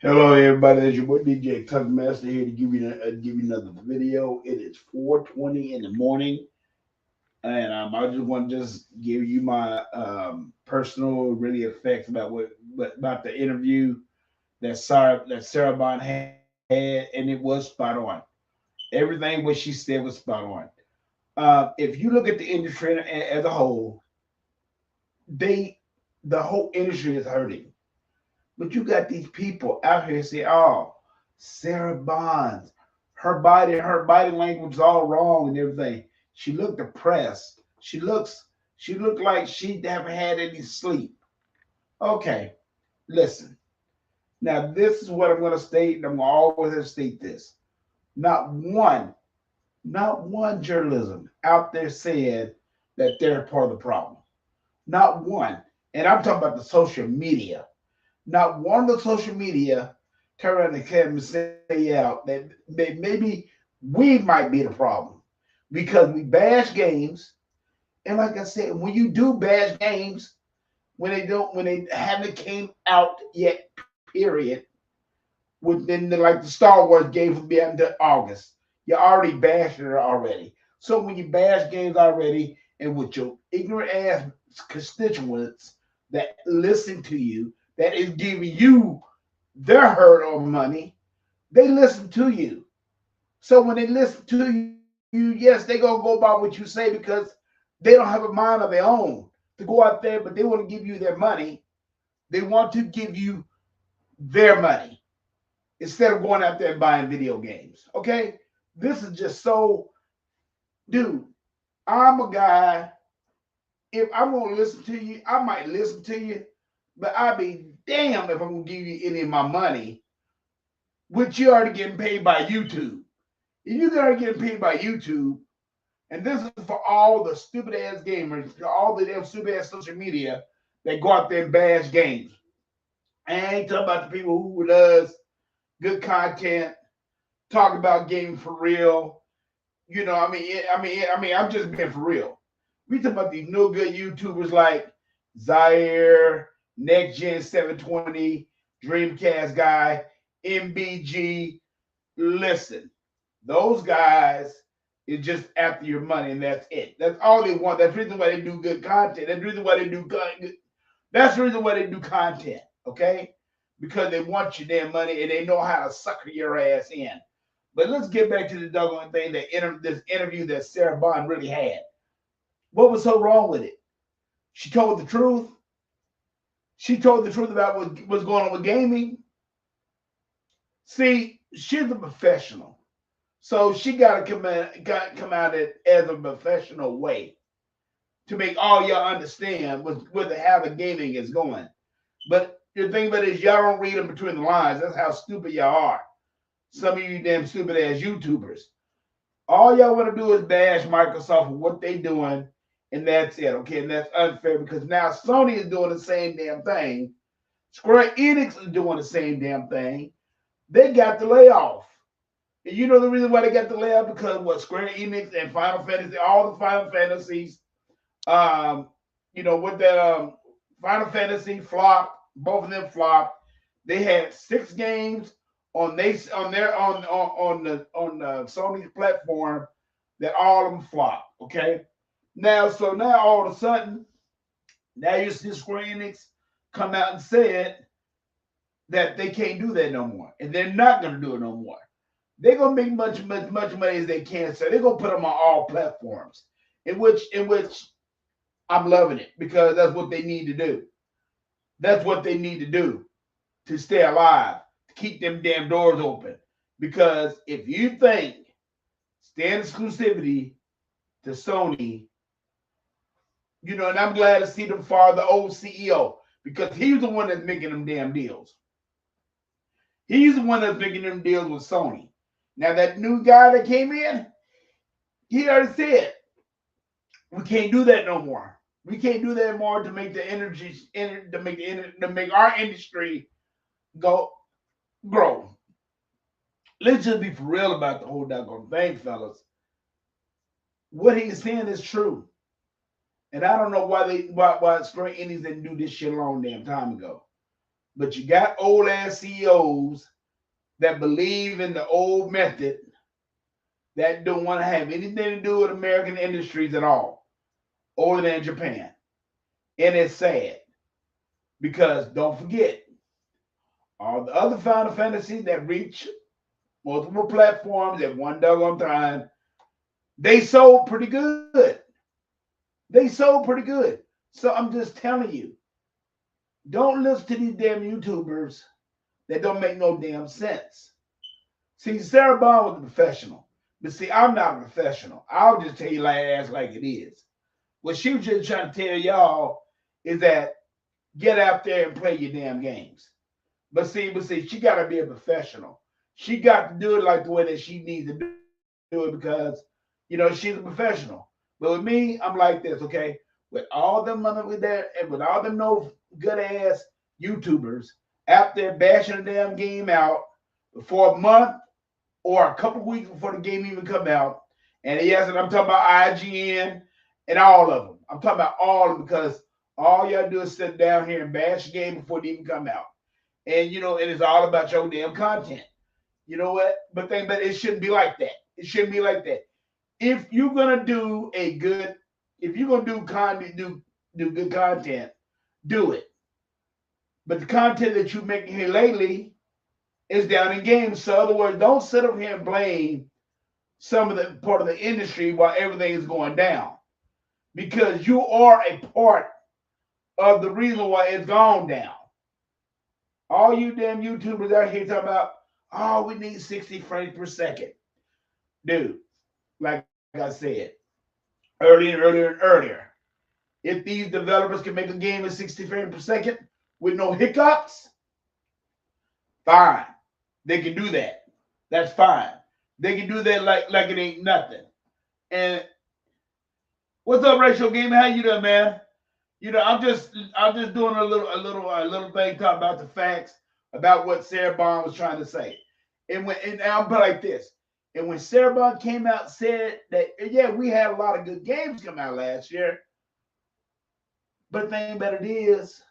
Hello, everybody. It's your boy DJ Tuck Master here to give you another video. It is 4:20 in the morning, and I just want to just give you my personal really effects about what about the interview that Sarah Bond had, and it was spot on. Everything what she said was spot on. If you look at the industry as a whole, they the whole industry is hurting. But you got these people out here say, "Oh, Sarah Bonds, her body language is all wrong and everything." She looked depressed. She looked like she never had any sleep. Okay, listen. Now this is what I'm going to state, and I'm going to always state this. Not one, not one journalism out there said that they're part of the problem. Not one. And I'm talking about the social media. Not one of the social media turn around and come and say out that maybe we might be the problem because we bash games. And like I said, when you do bash games, when they haven't came out yet, period, within like the Star Wars game from beyond to August, you already bashed it already. So when you bash games already, and with your ignorant ass constituents that listen to you, that is giving you their herd of money, they listen to you. So when they listen to you, yes, they gonna go by what you say because they don't have a mind of their own to go out there, but they want to give you their money. They want to give you their money instead of going out there and buying video games. Okay, this is just so, dude. I'm a guy. If I'm gonna listen to you, I might listen to you, but I'd be damned if I'm gonna give you any of my money, which you already getting paid by YouTube. If you're already getting paid by YouTube, and this is for all the stupid ass gamers, all the damn stupid ass social media that go out there and bash games. I ain't talking about the people who does good content, talk about gaming for real. You know, I'm just being for real. We talk about these no good YouTubers like Zaire, Next Gen 720, Dreamcast guy, MBG. Listen, those guys is just after your money, and that's it. That's all they want. That's the reason why they do good content. That's the reason why they do good. That's the reason why they do content. Okay, because they want your damn money and they know how to sucker your ass in. But let's get back to the doggone thing this interview that Sarah Bond really had. What was so wrong with it? She told the truth. She told the truth about what was going on with gaming. See, she's a professional. So she come out as a professional way to make all y'all understand how the gaming is going. But the thing about it is y'all don't read them between the lines. That's how stupid y'all are. Some of you damn stupid ass YouTubers. All y'all want to do is bash Microsoft for what they doing, and that's it. Okay, and that's unfair because now Sony is doing the same damn thing. Square Enix is doing the same damn thing. They got the layoff. And you know the reason why they got the layoff because what Square Enix and Final Fantasy, all the Final Fantasies, um, with that Final Fantasy flopped, both of them flopped. They had 6 games on the Sony's platform that all of them flopped. Okay, now all of a sudden now you see Square Enix come out and said that they can't do that no more, and they're not going to do it no more. They're gonna make much money as they can, so they're gonna put them on all platforms. In which I'm loving it because that's what they need to do. That's what they need to do to stay alive, to keep them damn doors open. Because if you think stand exclusivity to Sony, and I'm glad to see them fire the old CEO because he's the one that's making them damn deals. He's the one that's making them deals with Sony. Now that new guy that came in, he already said we can't do that no more. We can't do that more to make the to make our industry go grow. Let's just be for real about the whole doggone thing, fellas. What he's saying is true, and I don't know why Square Enix didn't do this shit a long damn time ago. But you got old ass CEOs that believe in the old method that don't want to have anything to do with American industries at all, older than Japan. And it's sad because don't forget, all the other Final Fantasy that reach multiple platforms at one doggone time, they sold pretty good. They sold pretty good. So I'm just telling you, don't listen to these damn YouTubers that don't make no damn sense. See, Sarah Bond was a professional. But see, I'm not a professional. I'll just tell you like ass like it is. What she was just trying to tell y'all is that get out there and play your damn games. But see, she got to be a professional. She got to do it like the way that she needs to do it because, she's a professional. But with me, I'm like this, okay? With all them money with that, and with all them no good ass YouTubers out there bashing the damn game out for a month or a couple weeks before the game even come out. And yes, and I'm talking about IGN and all of them. I'm talking about all of them because all y'all do is sit down here and bash the game before it even come out. And and it's all about your damn content. You know what? But it shouldn't be like that. It shouldn't be like that. If you're gonna do a good, if you're gonna do content, do good content, do it. But the content that you're making here lately is down in games. So, in other words, don't sit up here and blame some of the part of the industry while everything is going down, because you are a part of the reason why it's gone down. All you damn YouTubers out here talking about, oh, we need 60 frames per second. Dude, like I said, earlier. If these developers can make a game at 60 frames per second with no hiccups, fine. They can do that. That's fine. They can do that like it ain't nothing. And what's up, Rachel Gaming? How you doing, man? I'm just doing a little thing talking about the facts about what Sarah Bond was trying to say. And I'll put it like this. And when Sarah Bond came out said that, yeah, we had a lot of good games come out last year. But the thing about it is,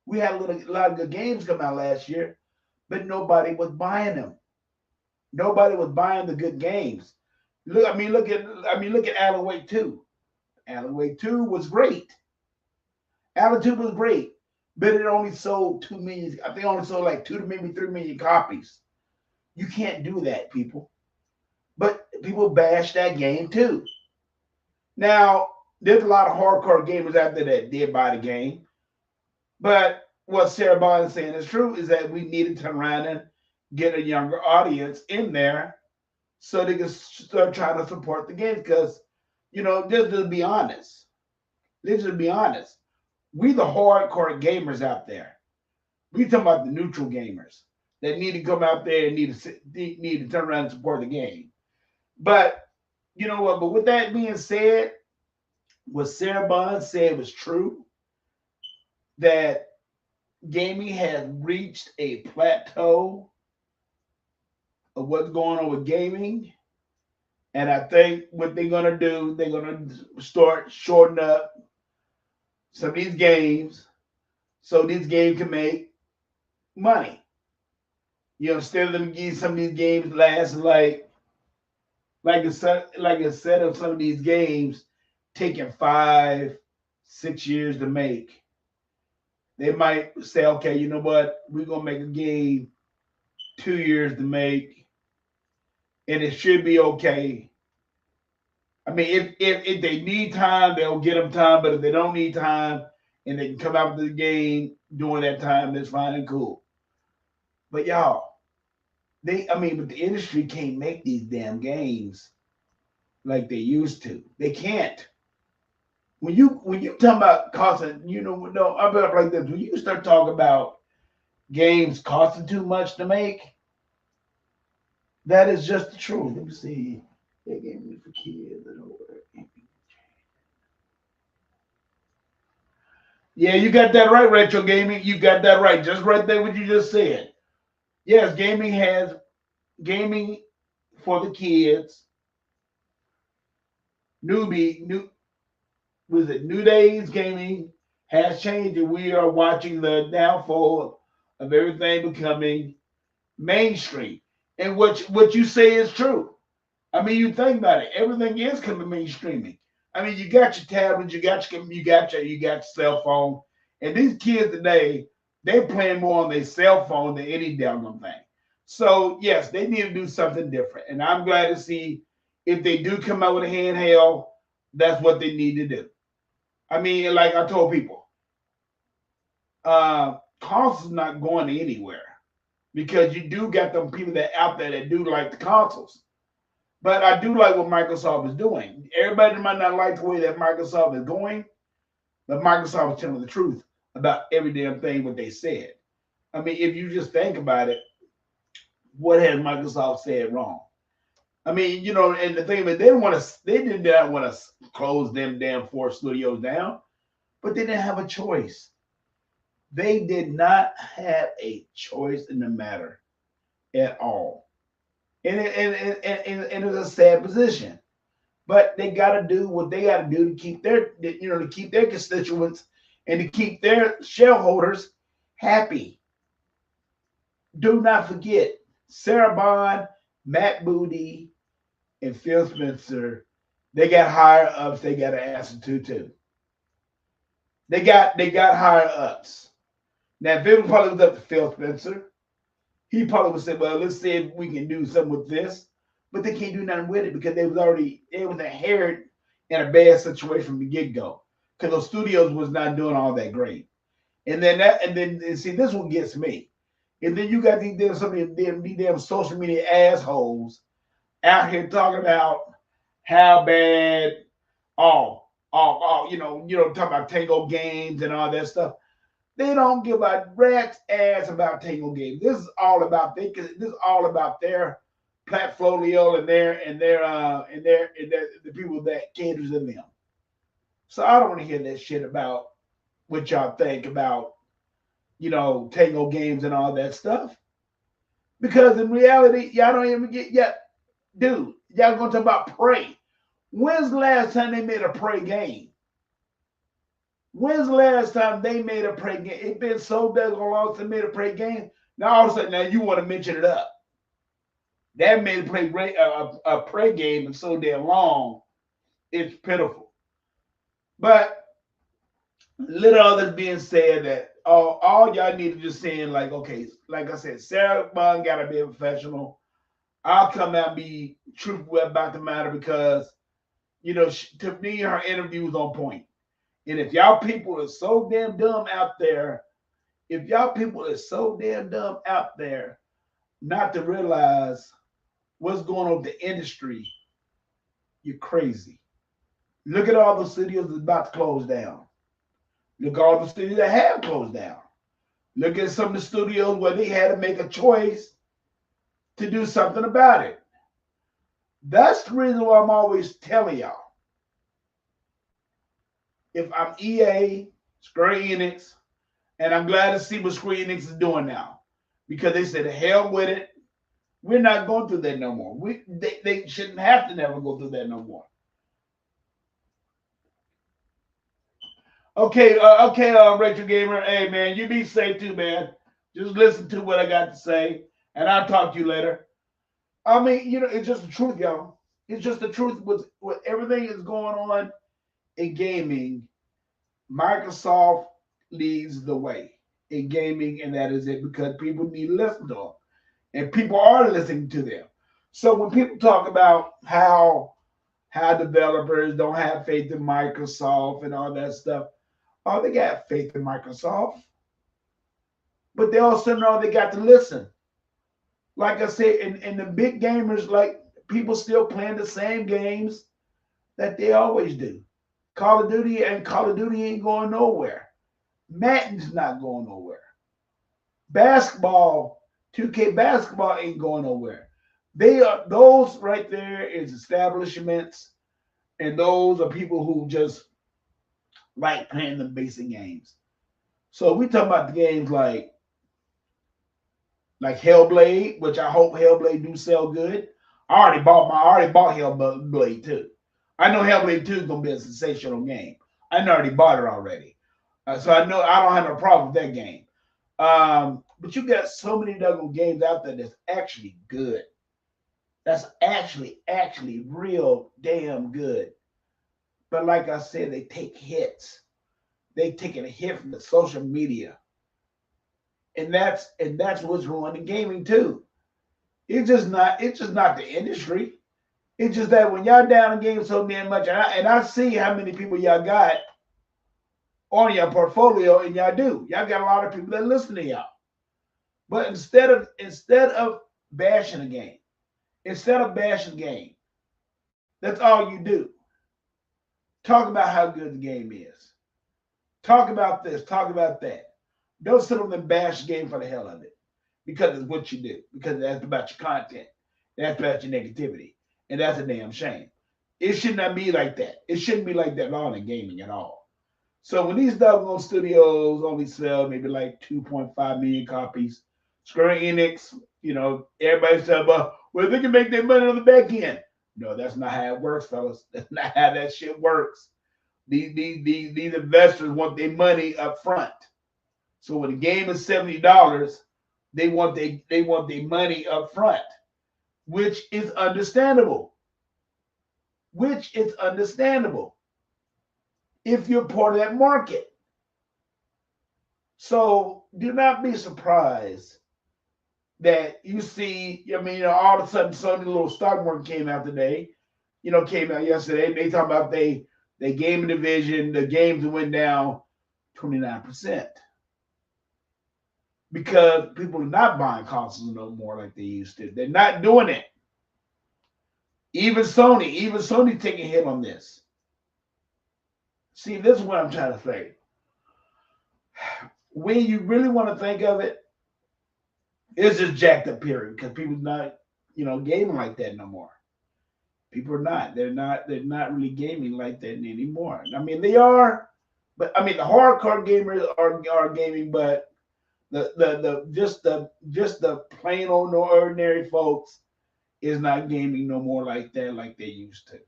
we had a lot of good games come out last year, but nobody was buying them. Nobody was buying the good games. Look at Alan Wake 2. Alan Wake 2 was great. Alan 2 was great, but it only sold 2 million. I think it only sold like 2 to maybe 3 million copies. You can't do that, people. But people bash that game too. Now, there's a lot of hardcore gamers out there that did buy the game. But what Sarah Bond is saying is true, is that we need to turn around and get a younger audience in there so they can start trying to support the game. Because, just to be honest, we the hardcore gamers out there. We talking about the neutral gamers that need to come out there and need to turn around and support the game. But you know what? But with that being said, what Sarah Bond said was true. That gaming has reached a plateau of what's going on with gaming. And I think what they're going to do, they're going to start shorting up some of these games so these games can make money. Instead of them getting some of these games last instead of some of these games taking 5, 6 years to make, they might say, okay, you know what? We're going to make a game 2 years to make, and it should be okay. I mean, if they need time, they'll get them time. But if they don't need time and they can come out with the game during that time, that's fine and cool. But y'all, but the industry can't make these damn games like they used to. They can't. When you talk about costing, no, I'm like this. When you start talking about games costing too much to make, that is just the truth. Let me see. They gave me for kids. Yeah, you got that right, Retro Gaming. You got that right. Just right there, what you just said. Yes, gaming for the kids. New Days Gaming has changed, and we are watching the downfall of everything becoming mainstream. And what you say is true. I mean, you think about it. Everything is coming mainstreaming. I mean, you got your tablets, you got your cell phone, and these kids today they playing more on their cell phone than any damn thing. So yes, they need to do something different, and I'm glad to see if they do come out with a handheld, that's what they need to do. I mean, like I told people, consoles not going anywhere because you do got them people that out there that do like the consoles. But I do like what Microsoft is doing. Everybody might not like the way that Microsoft is going, but Microsoft is telling the truth about every damn thing what they said. I mean, if you just think about it, what has Microsoft said wrong? I mean, and the thing is, they did not want to close them damn four studios down, but they didn't have a choice. They did not have a choice in the matter at all, and it's a sad position. But they got to do what they got to do to keep to keep their constituents and to keep their shareholders happy. Do not forget Sarah Bond, Matt Booty, and Phil Spencer. They got higher ups. They got to answer to too. They got higher ups. Now, if it probably was up to Phil Spencer, he probably would say, "Well, let's see if we can do something with this." But they can't do nothing with it because it was inherent in a bad situation from the get go because those studios was not doing all that great. And see, this one gets me. And then you got these damn social media assholes out here talking about how bad talking about Tango games and all that stuff. They don't give a rat's ass about Tango games. This is all about their portfolio and the people that caters to them. So I don't want to hear that shit about what y'all think about Tango games and all that stuff. Because in reality, y'all don't even get yet, dude. Y'all gonna talk about Prey. When's the last time they made a Prey game? When's the last time they made a Prey game? It's been so daggone long since they made a Prey game. Now all of a sudden, now you want to mention it up. That made a Prey game and so damn long, it's pitiful. But little others being said that all y'all need to just saying like, okay, like I said, Sarah Bond gotta be a professional. I'll come out and be truthful about the matter because to me her interview was on point. And if y'all people are so damn dumb out there, not to realize what's going on with the industry, you're crazy. Look at all the studios that's about to close down. Look at all the studios that have closed down. Look at some of the studios where they had to make a choice to do something about it. That's the reason why I'm always telling y'all. If I'm EA, Square Enix, and I'm glad to see what Square Enix is doing now, because they said, hell with it. We're not going through that no more. They shouldn't have to never go through that no more. Okay, Rachel Gamer. Hey, man, you be safe too, man. Just listen to what I got to say, and I'll talk to you later. I mean, it's just the truth, y'all. It's just the truth with everything is going on in gaming. Microsoft leads the way in gaming, and that is it because people need to listen to them, and people are listening to them. So when people talk about how developers don't have faith in Microsoft and all that stuff, oh, they got faith in Microsoft, but they also know they got to listen. Like I said, and the big gamers, like people still playing the same games that they always do. Call of Duty ain't going nowhere. Madden's not going nowhere. Basketball, 2K basketball ain't going nowhere. Those right there is establishments, and those are people who just like playing the basic games. So we talk about the games like Hellblade, which I hope Hellblade do sell good. I already bought Hellblade 2. I know Hellblade 2 is gonna be a sensational game. I already bought it already. So I know I don't have no problem with that game. But you got so many doggone games out there that's actually good. That's actually real damn good. But like I said, they take hits. They taking a hit from the social media. And that's what's ruining gaming too. It's just not the industry. It's just that when y'all down a game so damn much, and I see how many people y'all got on your portfolio, and y'all do. Y'all got a lot of people that listen to y'all. But instead of bashing a game, that's all you do. Talk about how good the game is. Talk about this. Talk about that. Don't sit on and bash the game for the hell of it, because it's what you do. Because that's about your content. That's about your negativity, and that's a damn shame. It should not be like that. It shouldn't be like that at all in gaming at all. So when these doggone studios only sell maybe like 2.5 million copies, Square Enix, everybody said, well, they can make their money on the back end. No, that's not how it works, fellas. That's not how that shit works. These investors want their money up front. So when the game is $70, they want their money up front, which is understandable. If you're part of that market. So do not be surprised that you see, all of a sudden some little stock market came out today, came out yesterday. They talk about they gaming division, the games went down 29%. Because people are not buying consoles no more like they used to. They're not doing it. Even Sony taking a hit on this. See, this is what I'm trying to say. When you really want to think of it, it's just jacked up period, because people's not, gaming like that no more. People are not. They're not really gaming like that anymore. I mean, they are, but the hardcore gamers are gaming, but the plain old ordinary folks is not gaming no more like that like they used to,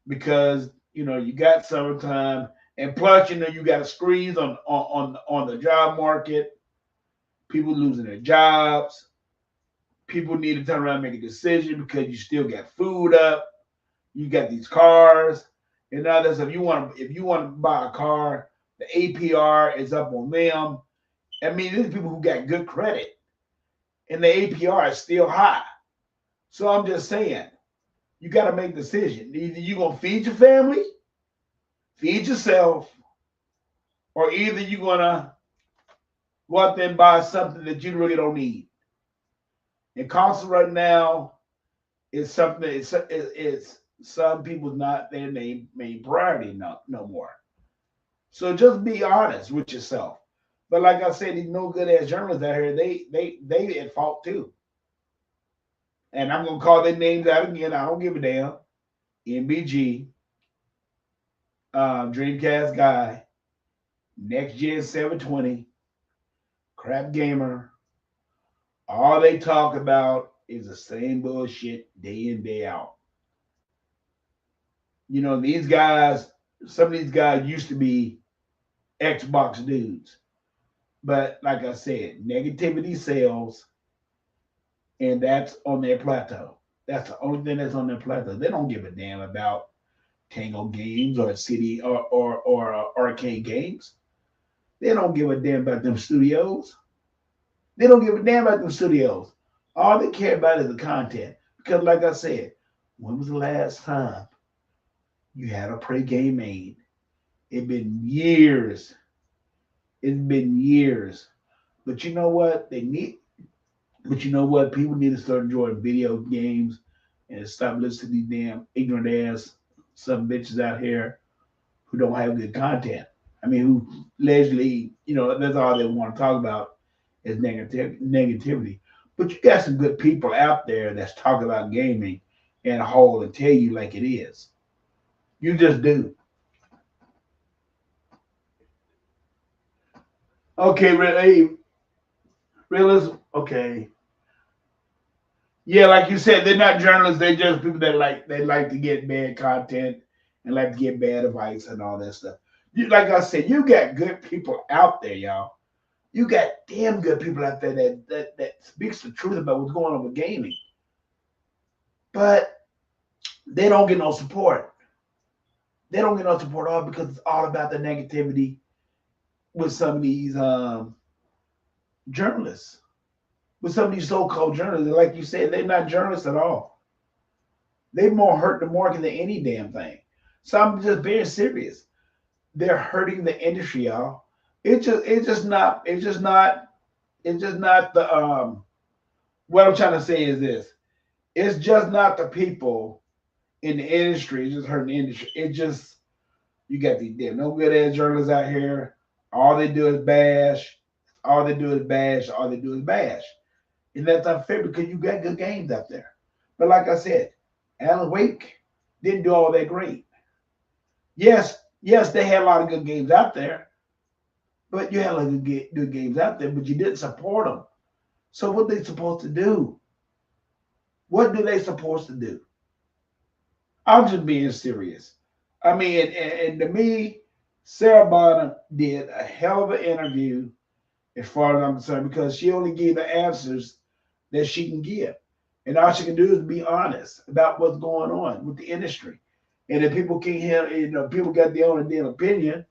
because you got summertime, and plus you got a squeeze on the job market. People losing their jobs. People need to turn around and make a decision, because you still got food up. You got these cars and all that stuff. If you want to buy a car, the APR is up on them. There's people who got good credit, and the APR is still high. So I'm just saying, you got to make a decision. Either you're going to feed your family, feed yourself, or either you're going to go out there and buy something that you really don't need. And console right now is something, it's some people's not their main priority no more. So just be honest with yourself. But like I said, these no good ass journalists out here, they at fault too. And I'm gonna call their names out again. I don't give a damn. MBG, Dreamcast Guy, Next Gen 720, Crap Gamer. All they talk about is the same bullshit day in, day out. These guys, some of these guys used to be Xbox dudes. But like I said, negativity sells, and that's on their plateau. That's the only thing that's on their plateau. They don't give a damn about Tango Games or City or Arcade Games. They don't give a damn about them studios. They don't give a damn about them studios. All they care about is the content. Because like I said, when was the last time you had a pre-game made? It's been years. It's been years. But you know what? People need to start enjoying video games and stop listening to these damn ignorant ass some bitches out here who don't have good content. Who allegedly, that's all they want to talk about is negativity. But you got some good people out there that's talking about gaming and whole and tell you like it is. You just do. Okay, realism. Okay. Yeah, like you said, they're not journalists. They're just people that like to get bad content and like to get bad advice and all that stuff. Like I said, you got good people out there, y'all. You got damn good people out there that speaks the truth about what's going on with gaming, but they don't get no support. They don't get no support at all because it's all about the negativity with some of these journalists, with some of these so-called journalists. Like you said, they're not journalists at all. They more hurt the market than any damn thing. So I'm just being serious. They're hurting the industry, y'all. It's just not the what I'm trying to say is this. It's just not the people in the industry, it's just hurting the industry. It just you got these damn no good ass journalists out here. All they do is bash. All they do is bash. All they do is bash. And that's unfair because you got good games out there. But like I said, Alan Wake didn't do all that great. Yes, they had a lot of good games out there, but you had a lot of good games out there, but you didn't support them. So what they supposed to do? What do they supposed to do? I'm just being serious. I mean, and to me, Sarah Bonham did a hell of an interview as far as I'm concerned because she only gave the answers that she can give. And all she can do is be honest about what's going on with the industry. And if people can't hear, people got their own damn opinion,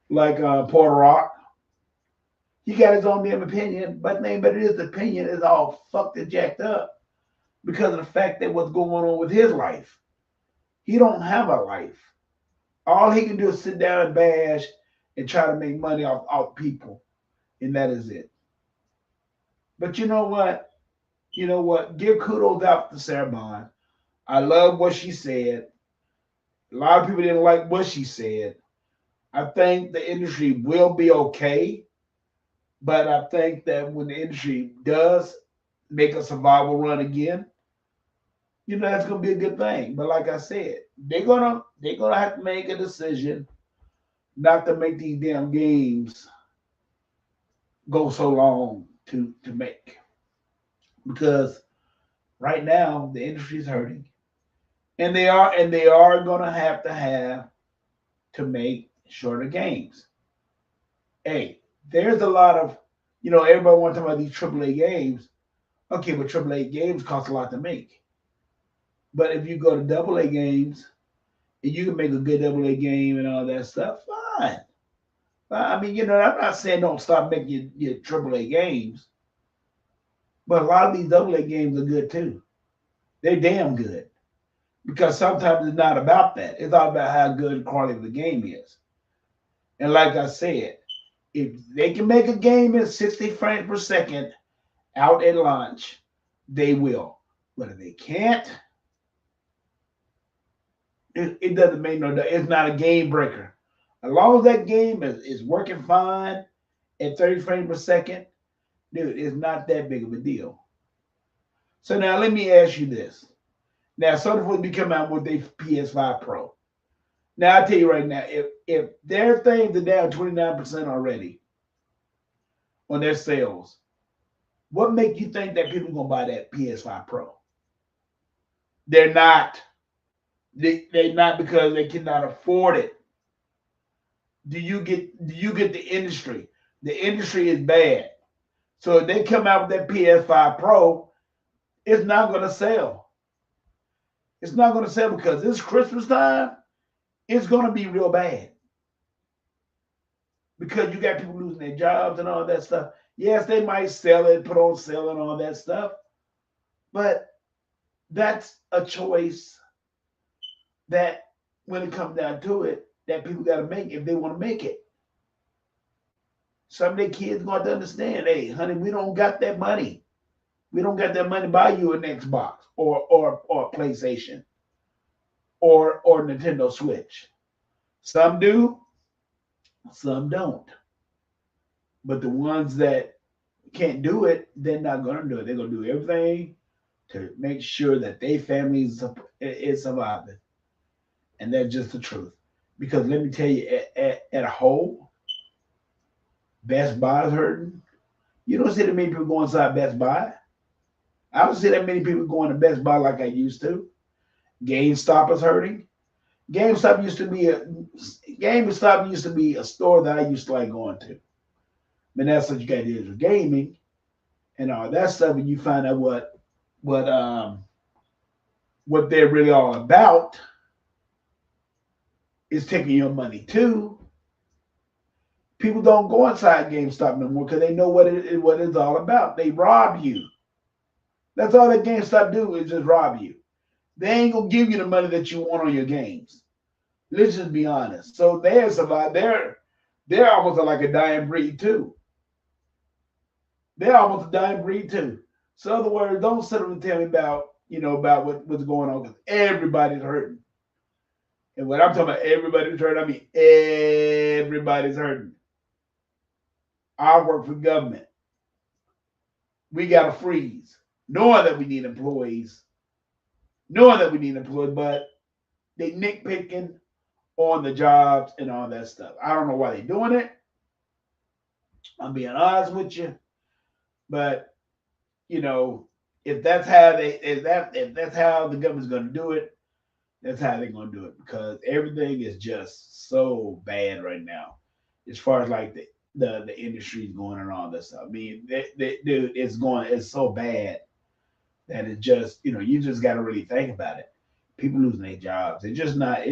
like Porter Rock. He got his own damn opinion, but his opinion is all fucked and jacked up because of the fact that what's going on with his life. He don't have a life. All he can do is sit down and bash and try to make money off people. And that is it. But you know what? You know what? Give kudos out to Sarah Bond. I love what she said. A lot of people didn't like what she said. I think the industry will be okay. But I think that when the industry does make a survival run again, that's gonna be a good thing. But like I said, they're gonna have to make a decision not to make these damn games go so long to make. Because right now the industry is hurting. And they are gonna have to make shorter games. Hey, there's a lot of everybody wants to talk about these AAA games. Okay, but AAA games cost a lot to make. But if you go to AA games and you can make a good AA game and all that stuff, fine. I mean, I'm not saying don't stop making your AAA games, but a lot of these AA games are good too. They're damn good because sometimes it's not about that. It's all about how good the quality of the game is. And like I said, if they can make a game in 60 frames per second out at launch, they will. But if they can't, it doesn't make no difference. It's not a game breaker. As long as that game is working fine at 30 frames per second, dude, it's not that big of a deal. So now let me ask you this. Now, Sony will be coming out with their PS5 Pro. Now, I tell you right now, if their things are down 29% already on their sales, what make you think that people are going to buy that PS5 Pro? They're not. They're not because they cannot afford it. Do you get the industry? The industry is bad. So if they come out with that PS5 Pro, it's not going to sell. It's not going to sell because this Christmas time, it's going to be real bad. Because you got people losing their jobs and all that stuff. Yes, they might sell it, put on sale and all that stuff. But that's a choice that when it comes down to it, that people got to make if they want to make it. Some of their kids going to understand, hey, honey, we don't got that money. We don't got that money to buy you an Xbox or a PlayStation or Nintendo Switch. Some do, some don't. But the ones that can't do it, they're not going to do it. They're going to do everything to make sure that their family is surviving. And that's just the truth. Because let me tell you, at a whole, Best Buy is hurting. You don't see that many people go inside Best Buy. I don't see that many people going to Best Buy like I used to. GameStop is hurting. GameStop used to be a store that I used to like going to. But that's what you got to do with gaming and all that stuff, and you find out what um what they're really all about is taking your money too. People don't go inside GameStop no more because they know what it's all about. They rob you. That's all that GameStop do is just rob you. They ain't gonna give you the money that you want on your games. Let's just be honest. So there's a lot. They're almost like a dying breed too. They're almost a dying breed too. So in other words, don't sit up and tell me about about what's going on because everybody's hurting. And when I'm talking about everybody's hurting, I mean everybody's hurting. I work for government. We got to freeze, knowing that we need employees, but they nitpicking on the jobs and all that stuff. I don't know why they're doing it. I'm being honest with you, but if that's how if that's how the government's going to do it, that's how they're going to do it because everything is just so bad right now, as far as like the industry's going and all this stuff. I mean, dude, it's so bad that it just you just got to really think about it. People losing their jobs. It's just not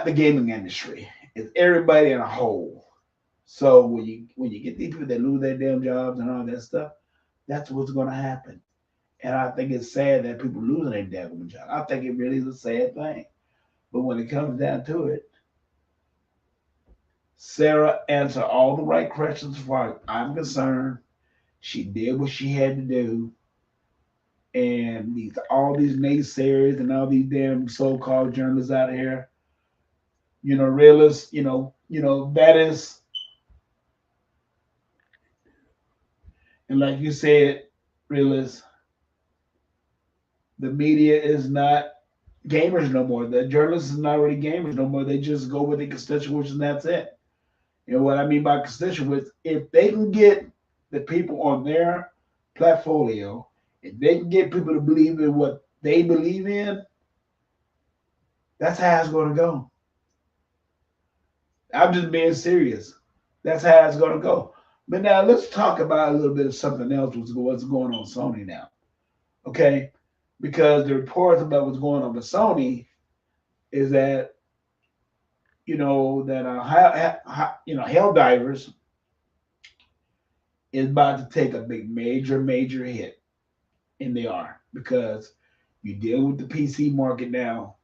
the gaming industry. It's everybody in a whole. So when you get these people that lose their damn jobs and all that stuff, that's what's going to happen. And I think it's sad that people losing their damn job. I think it really is a sad thing. But when it comes down to it, Sarah answered all the right questions as far as I'm concerned. She did what she had to do. And all these naysayers and all these damn so-called journalists out here, realists, that is, and like you said, realists, the media is not gamers no more. The journalists are not really gamers no more. They just go with the constituents and that's it. You know what I mean by constituents? If they can get the people on their portfolio, if they can get people to believe in what they believe in, that's how it's going to go. I'm just being serious. That's how it's going to go. But now let's talk about a little bit of something else. What's going on with Sony now? Okay, because the reports about what's going on with Sony is that Helldivers is about to take a big major hit, and they are because you deal with the PC market now,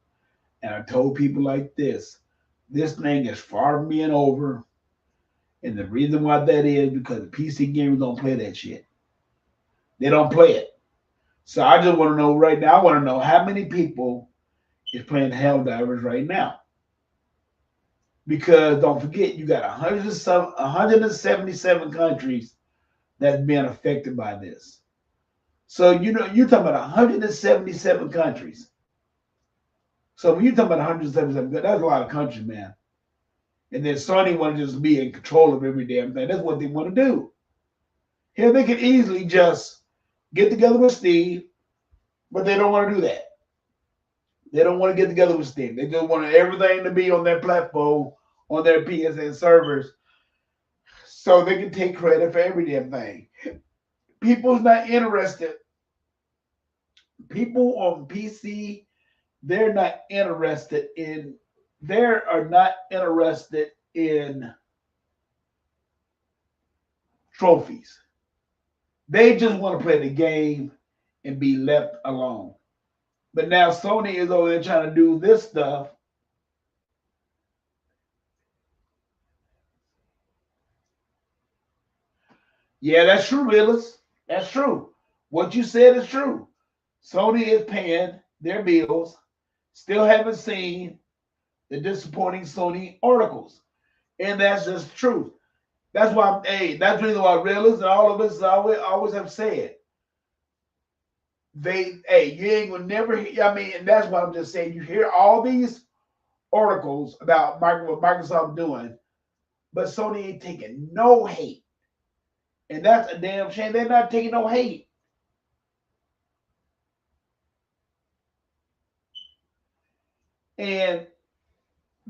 and I told people like this thing is far from being over, and the reason why that is because the PC gamers don't play that shit. They don't play it. So I just want to know right now. I want to know how many people is playing Helldivers right now. Because don't forget, you got 177 countries that's being affected by this. So you're talking about 177 countries. So when you talk about 177, that's a lot of countries, man. And then Sony want to just be in control of every damn thing. That's what they want to do. Here they could easily just get together with Steve, but they don't want to do that. They don't want to get together with Steam. They just want everything to be on their platform, on their PSN servers, so they can take credit for every damn thing. People's not interested. People on PC, they're not interested in. They are not interested in trophies. They just want to play the game and be left alone. But now Sony is over there trying to do this stuff. Yeah, that's true, Willis. That's true. What you said is true. Sony is paying their bills. Still haven't seen the disappointing Sony articles. And that's just the truth. That's why, hey, that's the reason why Willis and all of us always have said, you ain't gonna never hear, I mean, and that's why I'm just saying, you hear all these articles about what Microsoft doing, but Sony ain't taking no hate. And that's a damn shame. They're not taking no hate. And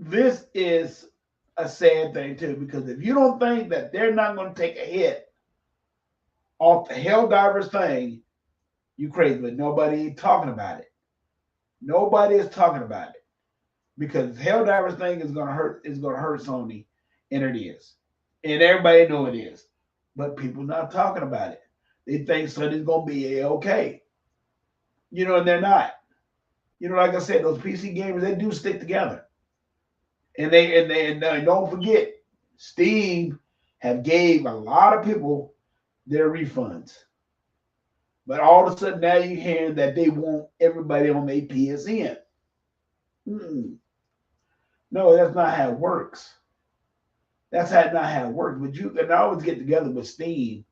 this is a sad thing too, because if you don't think that they're not going to take a hit off the Helldivers thing, you crazy. But nobody ain't talking about it. Nobody is talking about it because Helldivers thing is going to hurt. Is going to hurt Sony, and it is, and everybody know it is. But people not talking about it. They think Sony's going to be okay, and they're not. Like I said, those PC gamers, they do stick together. And don't forget, Steam have gave a lot of people their refunds. But all of a sudden now you're hearing that they want everybody on their PSN. Mm-mm. No, that's not how it works. That's not how it works. But you can always get together with Steam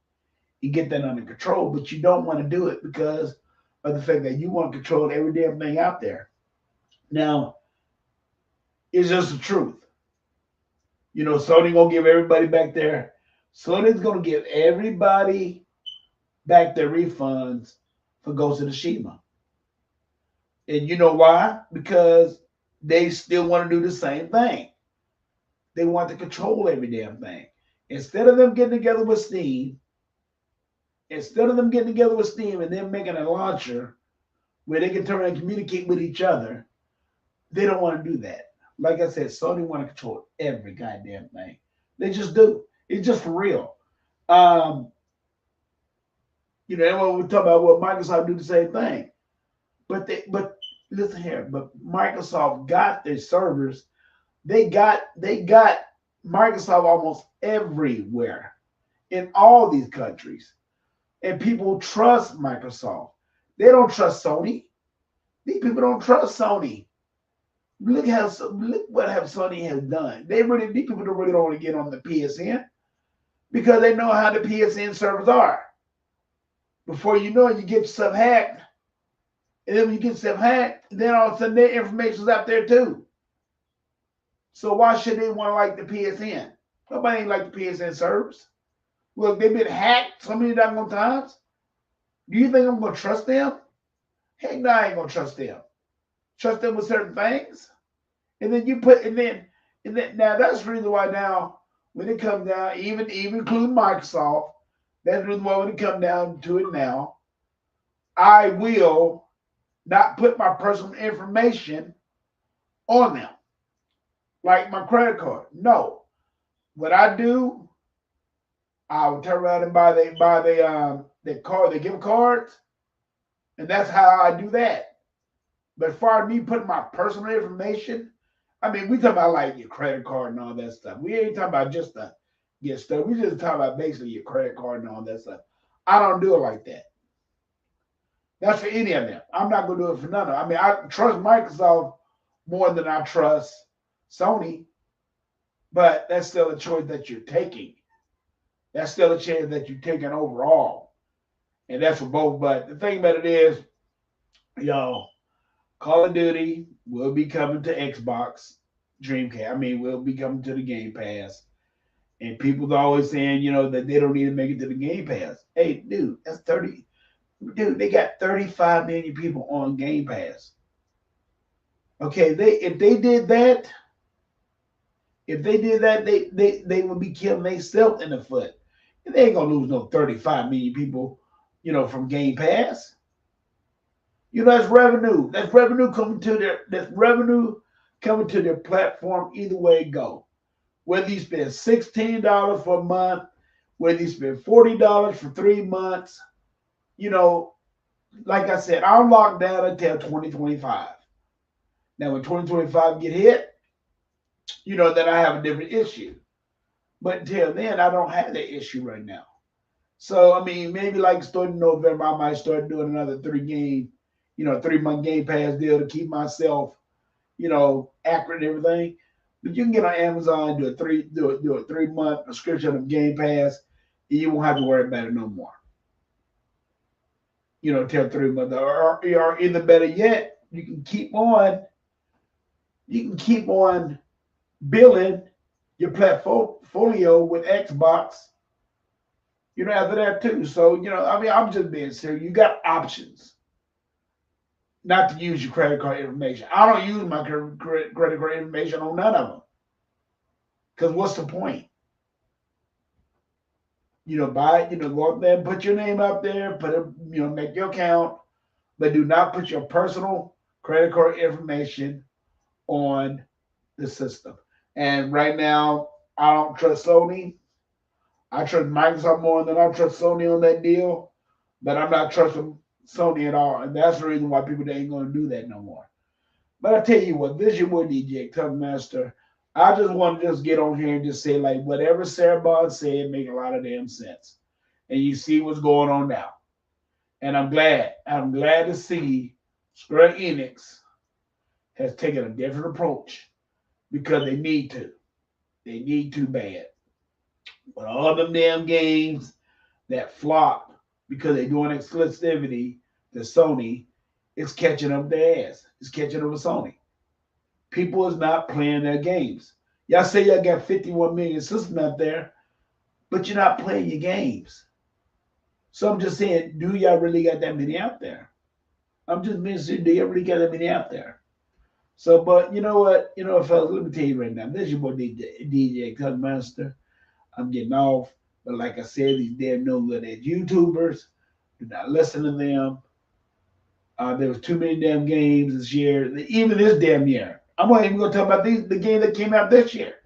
and get that under control, but you don't want to do it because of the fact that you want to control every damn thing out there. Now, it's just the truth. Sony gonna give everybody back there. Sony's gonna give everybody back their refunds for Ghost of Tsushima. And you know why? Because they still want to do the same thing. They want to control every damn thing. Instead of them getting together with Steam, and then making a launcher where they can turn and communicate with each other, they don't want to do that. Like I said, Sony want to control every goddamn thing. They just do. It's just for real. Everyone we talk about what Microsoft do the same thing. But listen here, but Microsoft got their servers. They got Microsoft almost everywhere in all these countries. And people trust Microsoft. They don't trust Sony. These people don't trust Sony. Look what Sony has done. These people don't really want to get on the PSN because they know how the PSN servers are. Before you know it, you get stuff hacked. And then when you get stuff hacked, then all of a sudden their information's out there too. So why should they want to like the PSN? Nobody ain't like the PSN servers. Well, they've been hacked so many times. Do you think I'm going to trust them? Heck no, I ain't going to trust them. Trust them with certain things. And then now that's the reason why now when it comes down, even including Microsoft, that's the reason why when it comes down to it now, I will not put my personal information on them. Like my credit card. No. What I do, I will turn around and buy the gift cards, and that's how I do that. But as far as me putting my personal information, I mean, we talking about like your credit card and all that stuff. We ain't talking about just the get stuff. We just talking about basically your credit card and all that stuff. I don't do it like that. That's for any of them. I'm not gonna do it for none of them. I mean, I trust Microsoft more than I trust Sony, but that's still a choice that you're taking. That's still a chance that you're taking overall. And that's for both. But the thing about it is, Call of Duty will be coming to Xbox, Dreamcast. I mean, will be coming to the Game Pass. And people are always saying, that they don't need to make it to the Game Pass. Hey, dude, that's 30. Dude, they got 35 million people on Game Pass. Okay, if they did that, they would be killing themselves in the foot. And they ain't gonna lose no 35 million people, from Game Pass. That's revenue. That's revenue coming to their platform either way it go. Whether you spend $16 for a month, whether you spend $40 for 3 months, like I said, I'm locked down until 2025. Now, when 2025 get hit, that I have a different issue. But until then, I don't have that issue right now. So, I mean, maybe like starting November, I might start doing another 3-month Game Pass deal to keep myself, accurate and everything. But you can get on Amazon, do a 3-month subscription of Game Pass, and you won't have to worry about it no more. Till 3 months, or either better yet, you can keep on billing your portfolio with Xbox, after that too. So, I'm just being serious. You got options. not to use your credit card information. I don't use my credit card information on none of them. Because what's the point? Buy it, go up there and put your name up there, make your account, but do not put your personal credit card information on the system. And right now, I don't trust Sony. I trust Microsoft more than I trust Sony on that deal, but I'm not trusting Sony at all. And that's the reason why people ain't going to do that no more. But I tell you what, this your boy DJ Tuckmaster. I just want to just get on here and just say, like, whatever Sarah Bond said make a lot of damn sense. And you see what's going on now. And I'm glad. I'm glad to see Square Enix has taken a different approach because they need to. They need to bad. But all them damn games that flop because they're doing exclusivity to Sony, it's catching up their ass. It's catching up with Sony. People is not playing their games. Y'all say y'all got 51 million systems out there, but you're not playing your games. So I'm just saying, do y'all really got that many out there? I'm just being serious. Do y'all really got that many out there? So, but you know what? Fellas, let me tell you right now. This is your boy DJ Cutmaster. I'm getting off. But like I said, these damn no good ass YouTubers, do not listen to them. There was too many damn games this year, even this damn year. I'm not even going to talk about the game that came out this year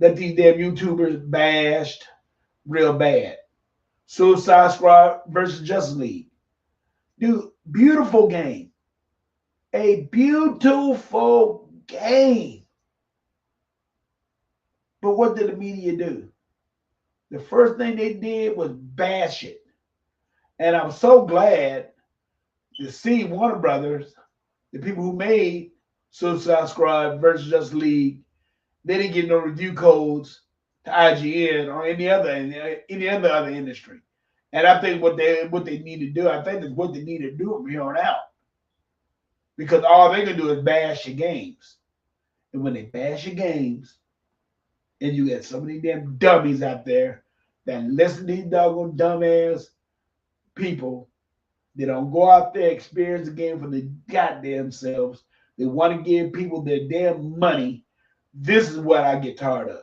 that these damn YouTubers bashed real bad. Suicide Squad versus Justice League. Dude, beautiful game. A beautiful game. But what did the media do? The first thing they did was bash it. And I'm so glad to see Warner Brothers, the people who made Suicide Squad versus Justice League, they didn't get no review codes to IGN or any other industry. And I think what they need to do, I think is what they need to do from here on out. Because all they can do is bash your games. And when they bash your games, and you got so many damn dummies out there that listen to these doggone dumbass people, they don't go out there, experience the game for the goddamn selves. They want to give people their damn money. This is what I get tired of.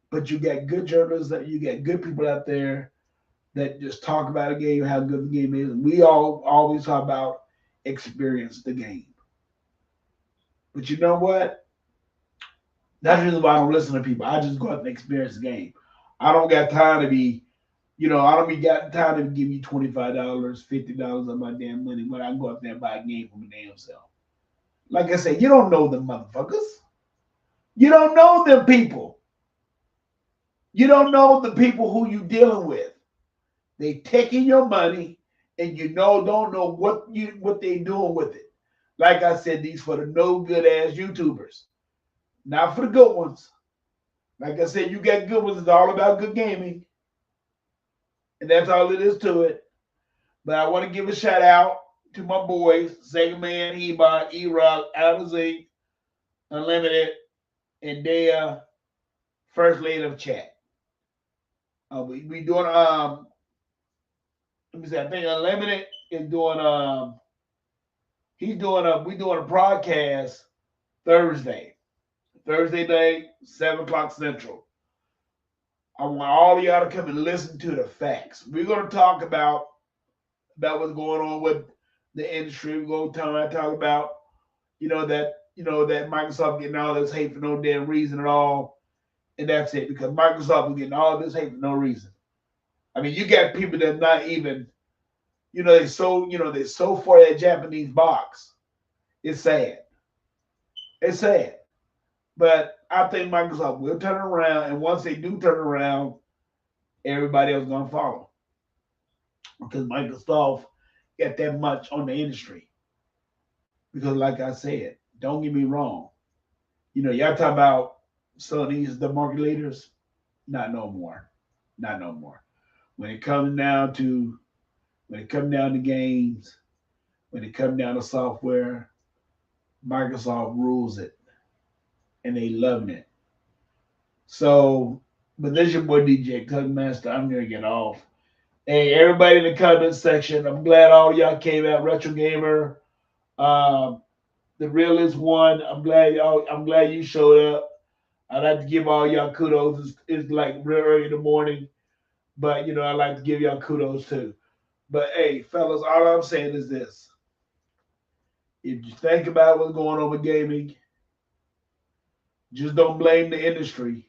But you got good journalists, you got good people out there that just talk about a game, how good the game is. We all always talk about experience the game. But you know what? That's the reason why I don't listen to people. I just go out and experience the game. I don't got time to be, I don't be got time to give you $25, $50 of my damn money when I go out there and buy a game for my damn self. Like I said, you don't know them motherfuckers. You don't know them people. You don't know the people who you dealing with. They taking your money and don't know what they doing with it. Like I said, these for the no good ass YouTubers. Not for the good ones. Like I said, you got good ones. It's all about good gaming. And that's all it is to it. But I want to give a shout out to my boys, Sega Man, Ebot, E-Rock, Outer Zinc, Unlimited, and they first lady of chat. We doing let me see, I think Unlimited is doing we doing a broadcast Thursday night, 7 o'clock Central. I want all of y'all to come and listen to the facts. We're gonna talk about what's going on with the industry. We're gonna talk about, that Microsoft getting all this hate for no damn reason at all. And that's it, because Microsoft is getting all this hate for no reason. I mean, you got people that not even, they so for that Japanese box. It's sad. It's sad. But I think Microsoft will turn around, and once they do turn around, everybody else is gonna follow. Because Microsoft got that much on the industry. Because like I said, don't get me wrong. Y'all talk about Sony's the market leaders. Not no more. Not no more. When it comes down to games, when it comes down to software, Microsoft rules it. And they loving it. So, but this your boy DJ Cutmaster. I'm gonna get off. Hey, everybody in the comment section, I'm glad all y'all came out. Retro Gamer, um, the realest one. I'm glad you showed up. I'd like to give all y'all kudos. It's like real early in the morning, but I like to give y'all kudos too. But hey, fellas, all I'm saying is this: if you think about what's going on with gaming, just don't blame the industry.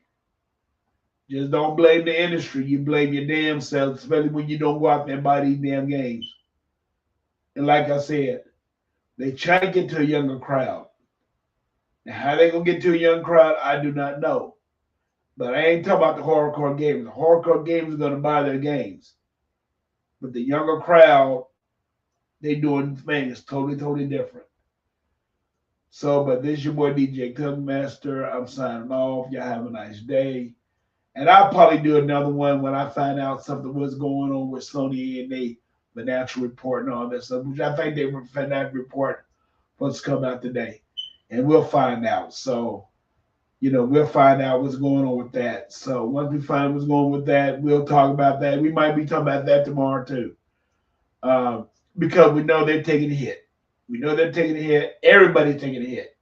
Just don't blame the industry. You blame your damn self, especially when you don't go out there and buy these damn games. And like I said, they try to get to a younger crowd. Now, how they gonna get to a young crowd, I do not know. But I ain't talking about the hardcore gamers. The hardcore gamers are gonna buy their games. But the younger crowd, they doing things totally, totally different. So, but this is your boy DJ Cookmaster. I'm signing off. Y'all have a nice day. And I'll probably do another one when I find out something was going on with Sony and they financial report and all that stuff, which I think they financial report supposed to come out today. And we'll find out. So, we'll find out what's going on with that. So once we find what's going on with that, we'll talk about that. We might be talking about that tomorrow too. Um, because we know they're taking a hit. We know they're taking a hit. Everybody's taking a hit.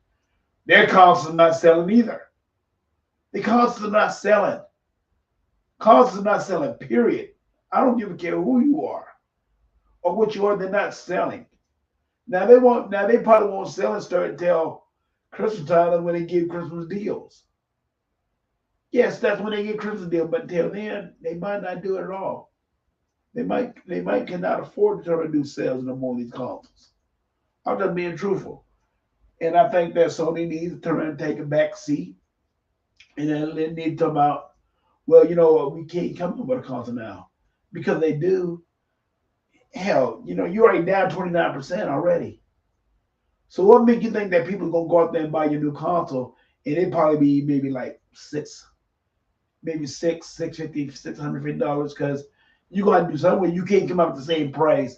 Their consoles are not selling either. The consoles are not selling. Consoles are not selling, period. I don't give a care who you are or what you are, they're not selling. Now they probably won't sell and start until Christmas time when they give Christmas deals. Yes, that's when they get Christmas deal, but until then, they might not do it at all. They might cannot afford to turn and do sales no more of these consoles. I'm just being truthful. And I think that Sony needs to turn and take a back seat. And then they need to talk about, well, we can't come up with a console now. Because they do. Hell, you're already down 29% already. So what makes you think that people are gonna go out there and buy your new console and it probably be maybe like maybe $650 because you gotta do something where you can't come up with the same price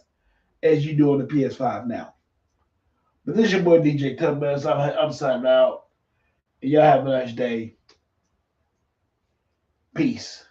as you do on the PS5 now. But this is your boy DJ Tubman. I'm signing out. And y'all have a nice day. Peace.